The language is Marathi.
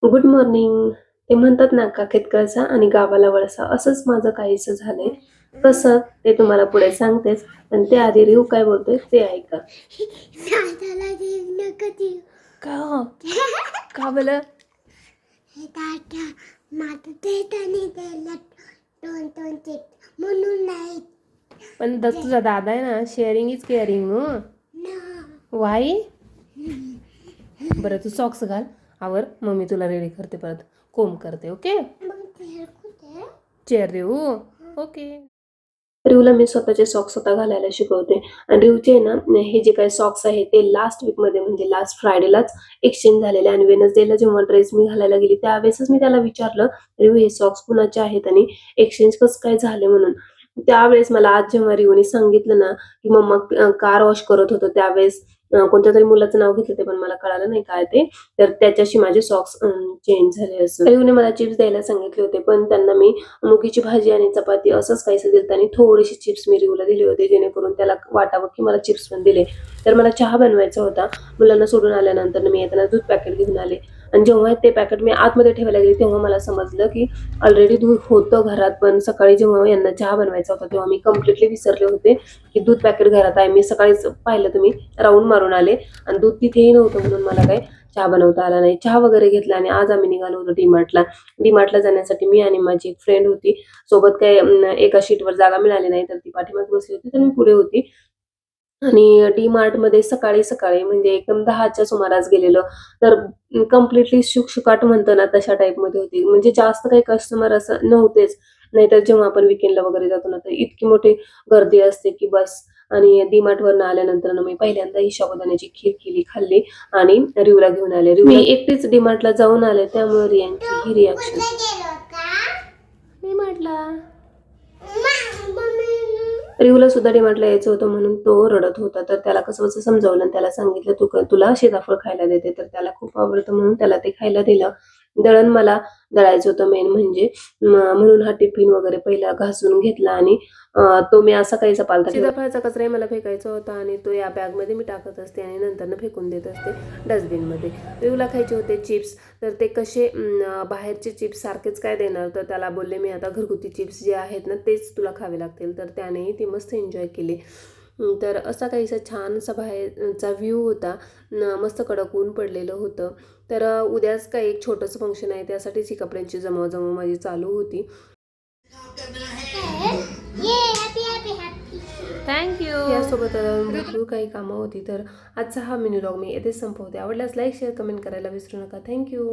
Good morning. ते म्हणतात ना, काखेत कळसा आणि गावाला वळसा, असंच माझं काहीसं झालंय. कसं ते तुम्हाला पुढे सांगतेच, पण त्याआधी रिहू काय बोलतोय ते ऐका. दादाला देव नका देऊ. का हो? का बरं? हे दादा माझं देत आणि त्याला दोन दोन देत म्हणून नाही पण तुझा दादा आहे ना, शेअरिंग इज केअरिंग. नो ना. वाई. बरं तू सॉक्स घाल, आवर, मम्मी तुला रेडी करते, परत कोंब करते. ओके, मग ते कुठे चेअर देऊ. ओके. रिहूला मी स्वतःचे सॉक्स स्वतः घालायला शिकवते. आणि रिहूचे ना, हे जे काही सॉक्स आहे ते लास्ट वीकमध्ये म्हणजे लास्ट फ्रायडेलाच एक्सचेंज झालेले. आणि वेनसडेला जेव्हा ड्रेस मी घालायला गेली त्यावेळेसच मी त्याला विचारलं, रिहू हे सॉक्स कुणाचे आहेत आणि एक्सचेंज कसं काय झाले म्हणून. त्यावेळेस मला आज जेव्हा रिहूने सांगितलं ना, की मम्मा कार वॉश करत होतो त्यावेळेस कोणत्या तरी मुलाचं नाव घेतलं, ते पण मला कळालं नाही काय ते. तर त्याच्याशी माझे सॉक्स चेंज झाले. असं रिहूने मला चिप्स द्यायला सांगितले होते, पण त्यांना मी मुगीची भाजी आणि चपाती असंच काहीसं दिलं आणि थोडीशी चिप्स मी रिहूला दिले होते, जेणेकरून त्याला वाटावं की मला चिप्स पण दिले. तर मला चहा बनवायचा होता. मुलांना सोडून आल्यानंतर मी येताना दूध पॅकेट घेऊन आले. आणि जेव्हा ते पॅकेट मी आतमध्ये ठेवायला गेले तेव्हा मला समजलं की ऑलरेडी दूध होतं घरात, पण सकाळी जेव्हा यांना चहा बनवायचा होता तेव्हा मी कम्प्लिटली विसरले होते की दूध पॅकेट घरात आहे. मी सकाळीच पाहिलं, तुम्ही राऊंड मारून आले आणि दूध तिथेही नव्हतं, म्हणून मला काय चहा बनवता आला नाही. चहा वगैरे घेतला आणि आज आम्ही निघालो होतो डीमार्टला. डीमार्टला जाण्यासाठी मी आणि माझी एक फ्रेंड होती सोबत. काही एका शीटवर जागा मिळाली नाही, तर ती पाठीमागे बसली होती, तर मी पुढे होती. आणि डी मार्टमध्ये सकाळी सकाळी म्हणजे एकदम 10च्या सुमारास गेलेलो. तर कम्प्लिटली शुकशुकाट म्हणतो ना, तशा टाईपमध्ये होती. म्हणजे जास्त काही कस्टमर असं नव्हतेच. नाहीतर जेव्हा आपण विकेंडला वगैरे जातो ना, तर इतकी मोठी गर्दी असते की बस. आणि डी मार्टवरनं आल्यानंतर ना मी पहिल्यांदा ही साबुदाण्याची खीर केली, खाल्ली आणि रिहूला घेऊन आले. मी एकटीच डी मार्टला जाऊन आले, त्यामुळे रियांची ही रिॲक्शन. कुठे गेलो का डी मार्टला मम्मी रिहूला सुद्धा डीमार्टला यायचं होतं, म्हणून तो रडत होता. तर त्याला कसं कसं समजावलं आणि त्याला सांगितलं, तुला सीताफळ खायला देते, तर त्याला खूप आवडतं म्हणून त्याला ते खायला दिलं. दळण मला दळायचं होतं मेन म्हणजे, म्हणून हा टिफिन वगैरे पहिला घासून घेतला आणि तो मी असा काहीसा पालथा ठेवला. सीताफळाचा कचराही मला फेकायचा होता आणि तो या बॅगमध्ये मी टाकत असते आणि नंतर फेकून देत असते डस्टबिनमध्ये. रिहूला खायचे होते चिप्स, तर ते कसे बाहेरचे चिप्स सारखेच काय देणार, तर त्याला बोलले मी आता घरगुती चिप्स जे आहेत ना तेच तुला खावे लागतील. तर त्यानेही ती मस्त एन्जॉय केली. तर असा काहीसा छानसा बाहेरचा व्ह्यू होता. मस्त कडक ऊन पडलेलं होतं. तर उद्याच काय एक छोटंसं फंक्शन आहे, त्यासाठीच ही कपड्यांची जमवाजमव माझी चालू होती. ये हॅपी हॅपी हॅपी थँक्यू. यासोबत भरपूर काही कामं होती. तर आजचा हा मिनी व्लॉग मी येथेच संपवते. आवडल्यास लाईक शेअर कमेंट करायला विसरू नका. थँक्यू.